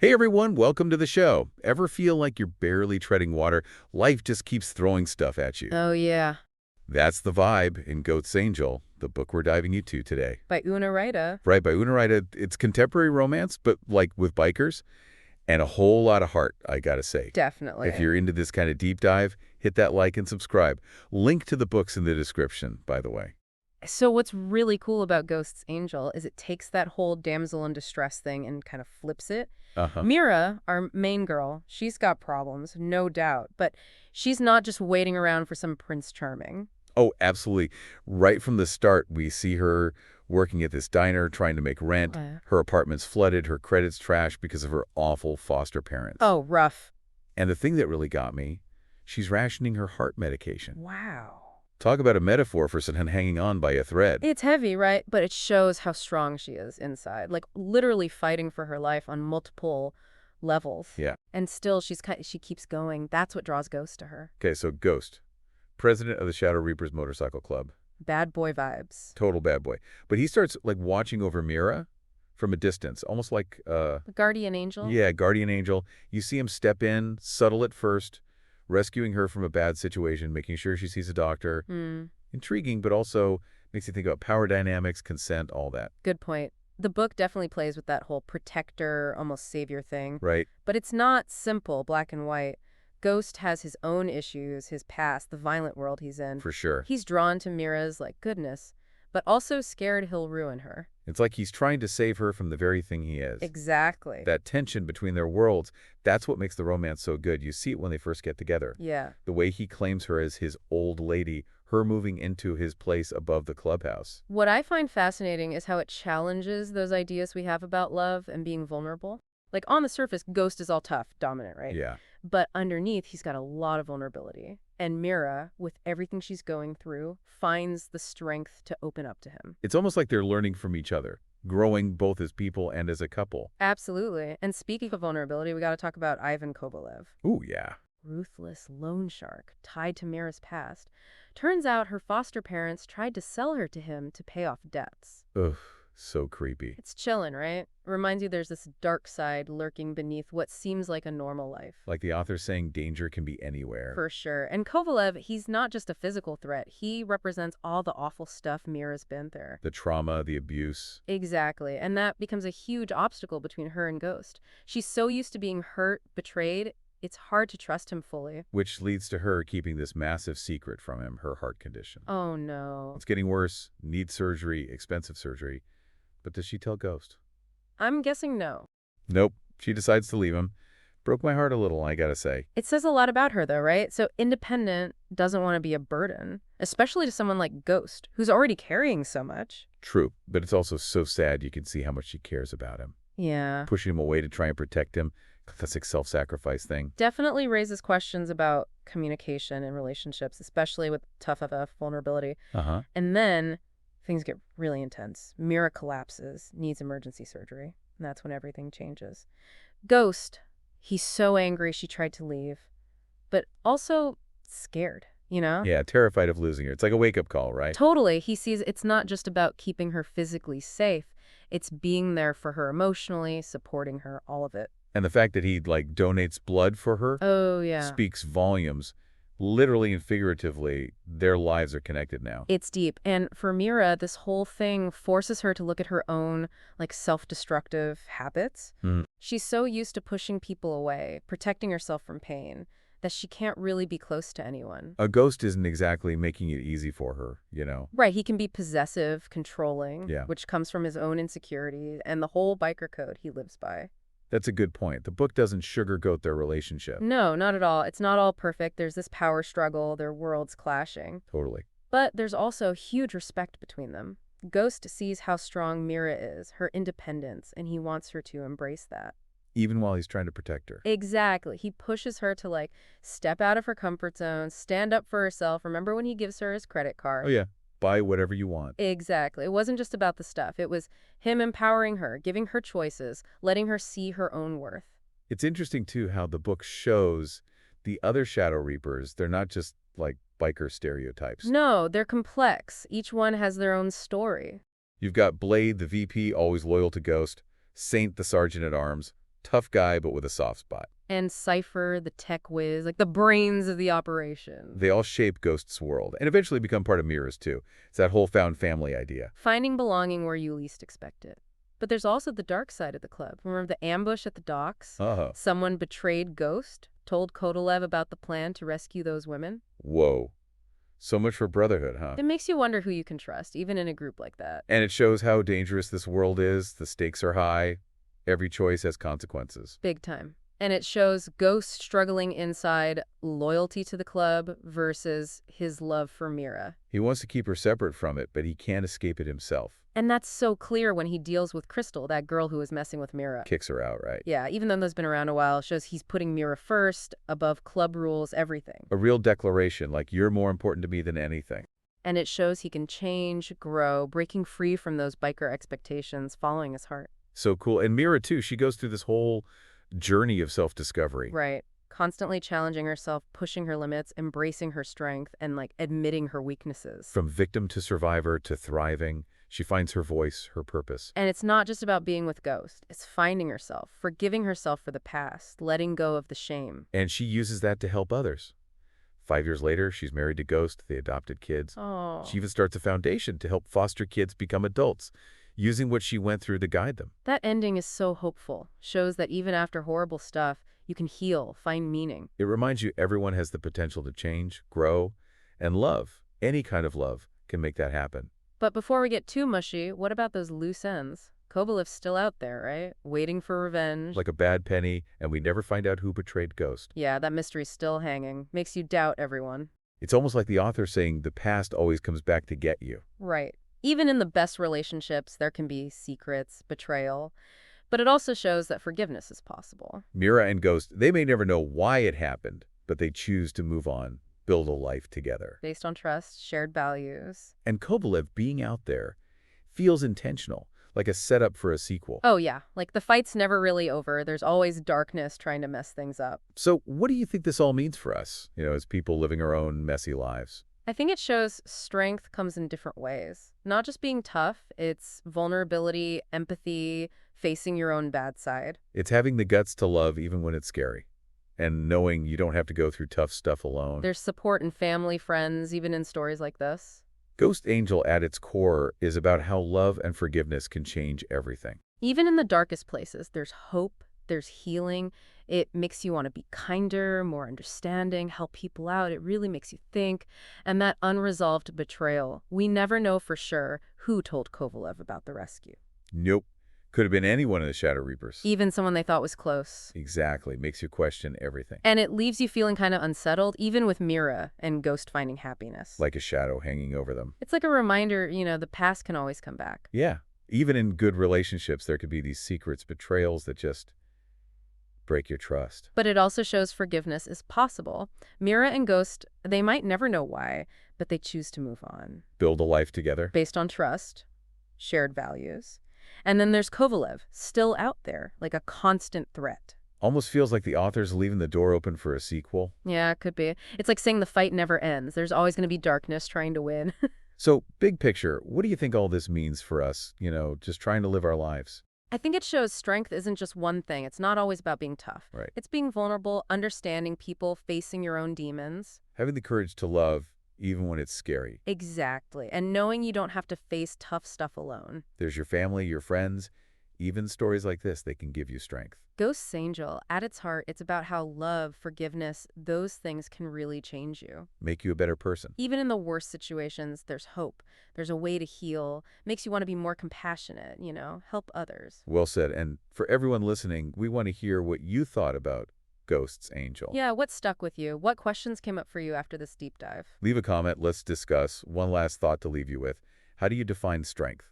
Hey everyone, welcome to the show. Ever feel like you're barely treading water? Life just keeps throwing stuff at you. Oh, yeah. That's the vibe in Goat's Angel, the book we're diving into today. By Una Raida. Right, by Una Raida. It's contemporary romance, but like with bikers, and a whole lot of heart, I gotta say. If Definitely. you're into this kind of deep dive, hit that like and subscribe. Link to the books in the description, by the way. So what's really cool about Ghost's Angel is it takes that whole damsel in distress thing and kind of flips it. Uh-huh. Mira, our main girl, she's got problems, no doubt, but she's not just waiting around for some Prince Charming. Oh, absolutely. Right from the start, we see her working at this diner, trying to make rent. Her apartment's flooded, her credit's trashed because of her awful foster parents. Oh, rough. And the thing that really got me, she's rationing her heart medication. Wow. Talk about a metaphor for someone hanging on by a thread. It's heavy, right? But it shows how strong she is inside, like literally fighting for her life on multiple levels. Yeah. And still she keeps going. That's what draws Ghost to her. Okay, so Ghost, president of the Shadow Reapers Motorcycle Club. Bad boy vibes. Total bad boy. But he starts, like, watching over Mira from a distance, almost like, The guardian angel? yeah, guardian angel. You see him step in, subtle at first, rescuing her from a bad situation, making sure she sees a doctor. Intriguing, but also makes you think about power dynamics, consent, all that. Good point. The book definitely plays with that whole protector, almost savior thing. Right? But it's not simple, black and white. Ghost has his own issues, his past, the violent world he's in. For sure. He's drawn to Mira's, like, goodness, but also scared he'll ruin her. It's like he's trying to save her from the very thing he is. Exactly. That tension between their worlds, that's what makes the romance so good. You see it when they first get together. Yeah. The way he claims her as his old lady, her moving into his place above the clubhouse. What I find fascinating is how it challenges those ideas we have about love and being vulnerable. Like, on the surface, Ghost is all tough, dominant, right? Yeah. But underneath, he's got a lot of vulnerability. And Mira, with everything she's going through, finds the strength to open up to him. It's almost like they're learning from each other, growing both as people and as a couple. Absolutely. And speaking of vulnerability, we got to talk about Ivan Kobolev. Ooh, yeah. Ruthless loan shark tied to Mira's past. Turns out her foster parents tried to sell her to him to pay off debts. Ugh, so creepy. It's chillin', right? Reminds you there's this dark side lurking beneath what seems like a normal life. Like the author saying danger can be anywhere. For sure. And Kovalev, he's not just a physical threat. He represents all the awful stuff Mira's been through. The trauma, the abuse. Exactly. And that becomes a huge obstacle between her and Ghost. She's so used to being hurt, betrayed, it's hard to trust him fully. Which leads to her keeping this massive secret from him, her heart condition. Oh, no. It's getting worse, needs surgery, expensive surgery. But does she tell Ghost? I'm guessing no. Nope. She decides to leave him. Broke my heart a little, I gotta say. It says a lot about her, though, right? So independent doesn't want to be a burden, especially to someone like Ghost, who's already carrying so much. True, but it's also so sad you can see how much she cares about him. Yeah. Pushing him away to try and protect him. Classic self-sacrifice thing. Definitely raises questions about communication and relationships, especially with tough FF vulnerability. Uh-huh. And then things get really intense. Mira collapses, needs emergency surgery. And that's when everything changes. Ghost, he's so angry she tried to leave, but also scared, you know? Yeah, terrified of losing her. It's like a wake-up call, right? Totally. He sees it's not just about keeping her physically safe. It's being there for her emotionally, supporting her, all of it. And the fact that he, like, donates blood for her Oh, yeah. speaks volumes. Literally and figuratively, their lives are connected now. It's deep. And for Mira, this whole thing forces her to look at her own, like, self-destructive habits. She's so used to pushing people away, protecting herself from pain, that she can't really be close to anyone. A ghost isn't exactly making it easy for her, you know? Right, he can be possessive, controlling, Yeah. which comes from his own insecurity and the whole biker code he lives by. That's a good point. The book doesn't sugarcoat their relationship. No, not at all. It's not all perfect. There's this power struggle, their worlds clashing. Totally. But there's also huge respect between them. Ghost sees how strong Mira is, her independence, and he wants her to embrace that. Even while he's trying to protect her. Exactly. He pushes her to, like, step out of her comfort zone, stand up for herself. Remember when he gives her his credit card? Oh, yeah. Buy whatever you want. Exactly. It wasn't just about the stuff. It was him empowering her, giving her choices, letting her see her own worth. It's interesting, too, how the book shows the other Shadow Reapers. They're not just, like, biker stereotypes. No, they're complex. Each one has their own story. You've got Blade, the VP, always loyal to Ghost. Saint, the Sergeant-at-Arms. Tough guy, but with a soft spot. And Cypher, the tech whiz, like the brains of the operation. They all shape Ghost's world, and eventually become part of Mira's too. It's that whole found family idea. Finding belonging where you least expect it. But there's also the dark side of the club. Remember the ambush at the docks? Uh-huh. Someone betrayed Ghost, told Kodolev about the plan to rescue those women. Whoa. So much for brotherhood, huh? It makes you wonder who you can trust, even in a group like that. And it shows how dangerous this world is. The stakes are high. Every choice has consequences. Big time. And it shows Ghost struggling inside loyalty to the club versus his love for Mira. He wants to keep her separate from it, but he can't escape it himself. And that's so clear when he deals with Crystal, that girl who was messing with Mira. Kicks her out, right? Yeah, even though those been around a while, shows he's putting Mira first, above club rules, everything. A real declaration, like you're more important to me than anything. And it shows he can change, grow, breaking free from those biker expectations, following his heart. So cool. And Mira, too, she goes through this whole journey of self-discovery. Right. Constantly challenging herself, pushing her limits, embracing her strength, and admitting her weaknesses. From victim to survivor to thriving, she finds her voice, her purpose. And it's not just about being with Ghost. It's finding herself, forgiving herself for the past, letting go of the shame. And she uses that to help others. 5 years later, she's married to Ghost. They adopted kids. Oh. She even starts a foundation to help foster kids become adults, using what she went through to guide them. That ending is so hopeful. Shows that even after horrible stuff, you can heal, find meaning. It reminds you everyone has the potential to change, grow, and love. Any kind of love can make that happen. But before we get too mushy, what about those loose ends? Kovalev's still out there, right? Waiting for revenge. Like a bad penny, and we never find out who betrayed Ghost. Yeah, that mystery's still hanging. Makes you doubt everyone. It's almost like the author saying the past always comes back to get you. Right. Even in the best relationships, there can be secrets, betrayal. But it also shows that forgiveness is possible. Mira and Ghost, they may never know why it happened, but they choose to move on, build a life together. Based on trust, shared values. And Kovalev being out there feels intentional, like a setup for a sequel. Oh yeah, the fight's never really over. There's always darkness trying to mess things up. So what do you think this all means for us, as people living our own messy lives? I think it shows strength comes in different ways. Not just being tough, it's vulnerability, empathy, facing your own bad side. It's having the guts to love even when it's scary, and knowing you don't have to go through tough stuff alone. There's support in family, friends, even in stories like this. Ghost Angel at its core is about how love and forgiveness can change everything. Even in the darkest places, there's hope, there's healing. It makes you want to be kinder, more understanding, help people out. It really makes you think. And that unresolved betrayal, we never know for sure who told Kovalev about the rescue. Nope. Could have been anyone in the Shadow Reapers. Even someone they thought was close. Exactly. Makes you question everything. And it leaves you feeling kind of unsettled, even with Mira and Ghost finding happiness. Like a shadow hanging over them. It's like a reminder, the past can always come back. Yeah. Even in good relationships, there could be these secrets, betrayals that just break your trust. But it also shows forgiveness is possible. Mira and Ghost, they might never know why, but they choose to move on. Build a life together. Based on trust, shared values. And then there's Kovalev, still out there, like a constant threat. Almost feels like the author's leaving the door open for a sequel. Yeah, it could be. It's like saying the fight never ends. There's always going to be darkness trying to win. So, big picture, what do you think all this means for us, just trying to live our lives? I think it shows strength isn't just one thing. It's not always about being tough. Right. It's being vulnerable, understanding people, facing your own demons. Having the courage to love, even when it's scary. Exactly. And knowing you don't have to face tough stuff alone. There's your family, your friends. Even stories like this, they can give you strength. Ghost's Angel, at its heart, it's about how love, forgiveness, those things can really change you. Make you a better person. Even in the worst situations, there's hope. There's a way to heal. Makes you want to be more compassionate, help others. Well said. And for everyone listening, we want to hear what you thought about Ghost's Angel. Yeah, what stuck with you? What questions came up for you after this deep dive? Leave a comment. Let's discuss. One last thought to leave you with. How do you define strength?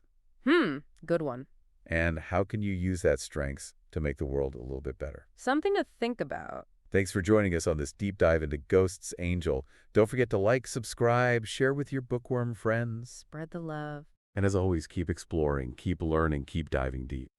Good one. And how can you use that strength to make the world a little bit better? Something to think about. Thanks for joining us on this deep dive into Ghost's Angel. Don't forget to like, subscribe, share with your bookworm friends. Spread the love. And as always, keep exploring, keep learning, keep diving deep.